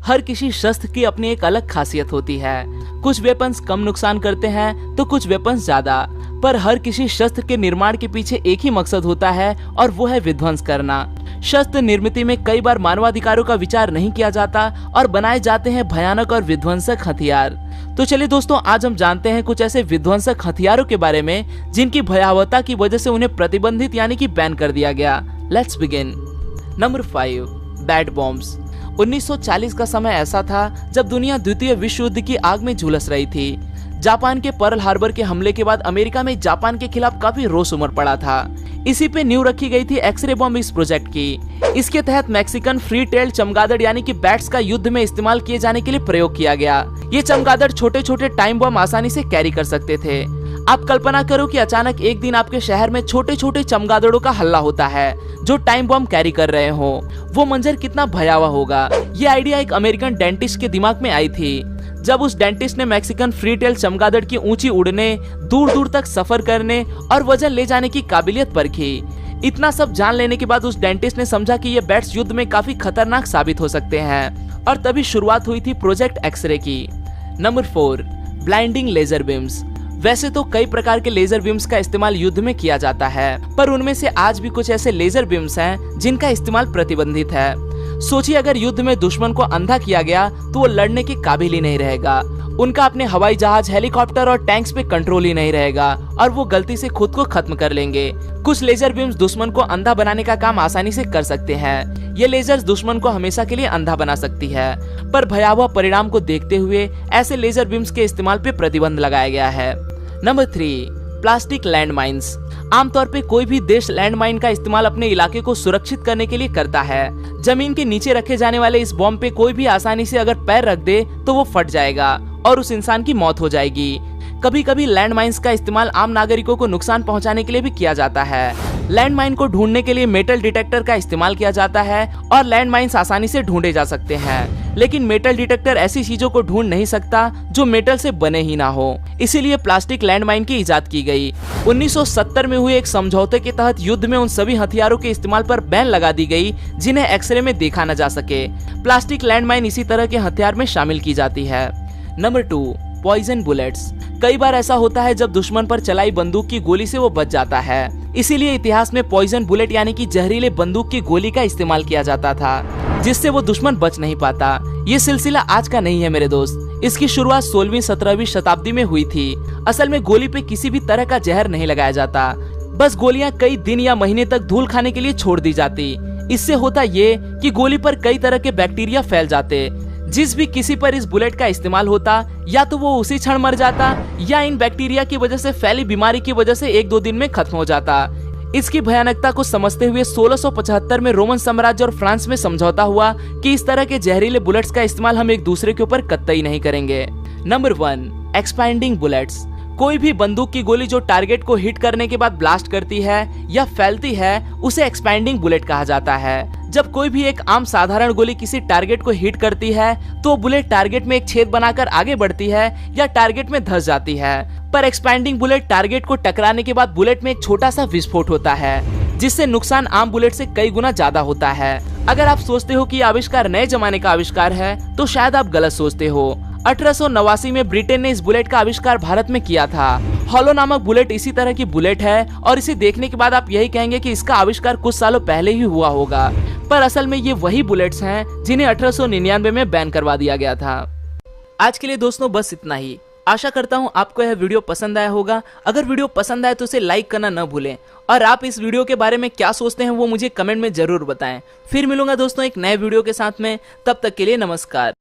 हर किसी शस्त्र की अपनी एक अलग खासियत होती है। कुछ वेपन्स कम नुकसान करते हैं तो कुछ वेपन्स ज्यादा, पर हर किसी शस्त्र के निर्माण के पीछे एक ही मकसद होता है और वो है विध्वंस करना। शस्त्र निर्मित में कई बार मानवाधिकारों का विचार नहीं किया जाता और बनाए जाते हैं भयानक और विध्वंसक हथियार। तो चलिए दोस्तों, आज हम जानते हैं कुछ ऐसे विध्वंसक हथियारों के बारे में जिनकी भयावहता की वजह से उन्हें प्रतिबंधित यानी कि बैन कर दिया गया। Let's begin. Number 5, bat bombs. 1940 का समय ऐसा था जब दुनिया द्वितीय विश्व युद्ध की आग में झुलस रही थी। जापान के पर्ल हार्बर के हमले के बाद अमेरिका में जापान के खिलाफ काफी रोष उमड़ पड़ा था। इसी पे नींव रखी गई थी एक्सरे बॉम्ब इस प्रोजेक्ट की। इसके तहत मैक्सिकन फ्री टेल चमगादड़ यानी कि बैट्स का युद्ध में इस्तेमाल किए जाने के लिए प्रयोग किया गया। ये चमगादड़ छोटे छोटे टाइम बम आसानी से कैरी कर सकते थे। आप कल्पना करो कि अचानक एक दिन आपके शहर में छोटे छोटे चमगादड़ों का हल्ला होता है जो टाइम बम कैरी कर रहे हो। वो मंजर कितना भयावह होगा। ये आइडिया एक अमेरिकन डेंटिस्ट के दिमाग में आई थी। जब उस डेंटिस्ट ने मैक्सिकन फ्री टेल चमगादड़ की ऊंची उड़ने, दूर दूर तक सफर करने और वजन ले जाने की काबिलियत परखी। इतना सब जान लेने के बाद उस डेंटिस्ट ने समझा कि ये बैट्स युद्ध में काफी खतरनाक साबित हो सकते हैं और तभी शुरुआत हुई थी प्रोजेक्ट एक्सरे की। Number 4, blinding laser beams. वैसे तो कई प्रकार के लेजर बीम्स का इस्तेमाल युद्ध में किया जाता है, पर उनमें से आज भी कुछ ऐसे लेजर बीम्स हैं जिनका इस्तेमाल प्रतिबंधित है। सोचिए, अगर युद्ध में दुश्मन को अंधा किया गया तो वो लड़ने के काबिल ही नहीं रहेगा। उनका अपने हवाई जहाज, हेलीकॉप्टर और टैंक्स पे कंट्रोल ही नहीं रहेगा और वो गलती से खुद को खत्म कर लेंगे। कुछ लेजर बीम्स दुश्मन को अंधा बनाने का काम आसानी से कर सकते हैं। ये लेजर्स दुश्मन को हमेशा के लिए अंधा बना सकती है, पर भयावह परिणाम को देखते हुए ऐसे लेजर बीम्स के इस्तेमाल पे प्रतिबंध लगाया गया है। Number 3, plastic land mines. आमतौर पे कोई भी देश लैंडमाइन का इस्तेमाल अपने इलाके को सुरक्षित करने के लिए करता है। जमीन के नीचे रखे जाने वाले इस बॉम्ब पे कोई भी आसानी से अगर पैर रख दे तो वो फट जाएगा और उस इंसान की मौत हो जाएगी। कभी कभी लैंड माइन्स का इस्तेमाल आम नागरिकों को नुकसान पहुंचाने के लिए भी किया जाता है। लैंड माइन को ढूंढने के लिए मेटल डिटेक्टर का इस्तेमाल किया जाता है और लैंड माइन्स आसानी से ढूंढे जा सकते हैं, लेकिन मेटल डिटेक्टर ऐसी चीजों को ढूंढ नहीं सकता जो मेटल से बने ही ना हो। इसीलिए प्लास्टिक लैंड माइन की इजाद की गई। 1970 में हुए एक समझौते के तहत युद्ध में उन सभी हथियारों के इस्तेमाल पर बैन लगा दी गई जिन्हें एक्सरे में देखा न जा सके। प्लास्टिक लैंड माइन इसी तरह के हथियार में शामिल की जाती है। Number 2, poison bullets. कई बार ऐसा होता है जब दुश्मन पर चलाई बंदूक की गोली से वो बच जाता है। इसीलिए इतिहास में पॉइजन बुलेट यानी कि जहरीले बंदूक की गोली का इस्तेमाल किया जाता था, जिससे वो दुश्मन बच नहीं पाता। ये सिलसिला आज का नहीं है मेरे दोस्त। इसकी शुरुआत 16वीं 17वीं शताब्दी में हुई थी। असल में गोली पे किसी भी तरह का जहर नहीं लगाया जाता, बस गोलियां कई दिन या महीने तक धूल खाने के लिए छोड़ दी जाती। इससे होता ये कि गोली पर कई तरह के बैक्टीरिया फैल जाते। जिस भी किसी पर इस बुलेट का इस्तेमाल होता, या तो वो उसी क्षण मर जाता या इन बैक्टीरिया की वजह से फैली बीमारी की वजह से 1-2 दिन में खत्म हो जाता। इसकी भयानकता को समझते हुए 1675 में रोमन साम्राज्य और फ्रांस में समझौता हुआ कि इस तरह के जहरीले बुलेट्स का इस्तेमाल हम एक दूसरे के ऊपर कतई नहीं करेंगे। Number 1, expanding bullets. कोई भी बंदूक की गोली जो टारगेट को हिट करने के बाद ब्लास्ट करती है या फैलती है उसे एक्सपैंडिंग बुलेट कहा जाता है। जब कोई भी एक आम साधारण गोली किसी टारगेट को हिट करती है तो बुलेट टारगेट में एक छेद बनाकर आगे बढ़ती है या टारगेट में धंस जाती है, पर एक्सपैंडिंग बुलेट टारगेट को टकराने के बाद बुलेट में एक छोटा सा विस्फोट होता है, जिससे नुकसान आम बुलेट से कई गुना ज्यादा होता है। अगर आप सोचते हो कि यह आविष्कार नए जमाने का आविष्कार है तो शायद आप गलत सोचते हो। 1889 में ब्रिटेन ने इस बुलेट का आविष्कार भारत में किया था। हॉलो नामक बुलेट इसी तरह की बुलेट है और इसे देखने के बाद आप यही कहेंगे कि इसका आविष्कार कुछ सालों पहले ही हुआ होगा, पर असल में ये वही बुलेट्स हैं जिन्हें 1899 में बैन करवा दिया गया था। आज के लिए दोस्तों बस इतना ही। आशा करता हूँ आपको यह वीडियो पसंद आया होगा। अगर वीडियो पसंद आए तो इसे लाइक करना न भूलें और आप इस वीडियो के बारे में क्या सोचते हैं वो मुझे कमेंट में जरूर बताएं। फिर मिलूंगा दोस्तों एक नए वीडियो के साथ में, तब तक के लिए नमस्कार।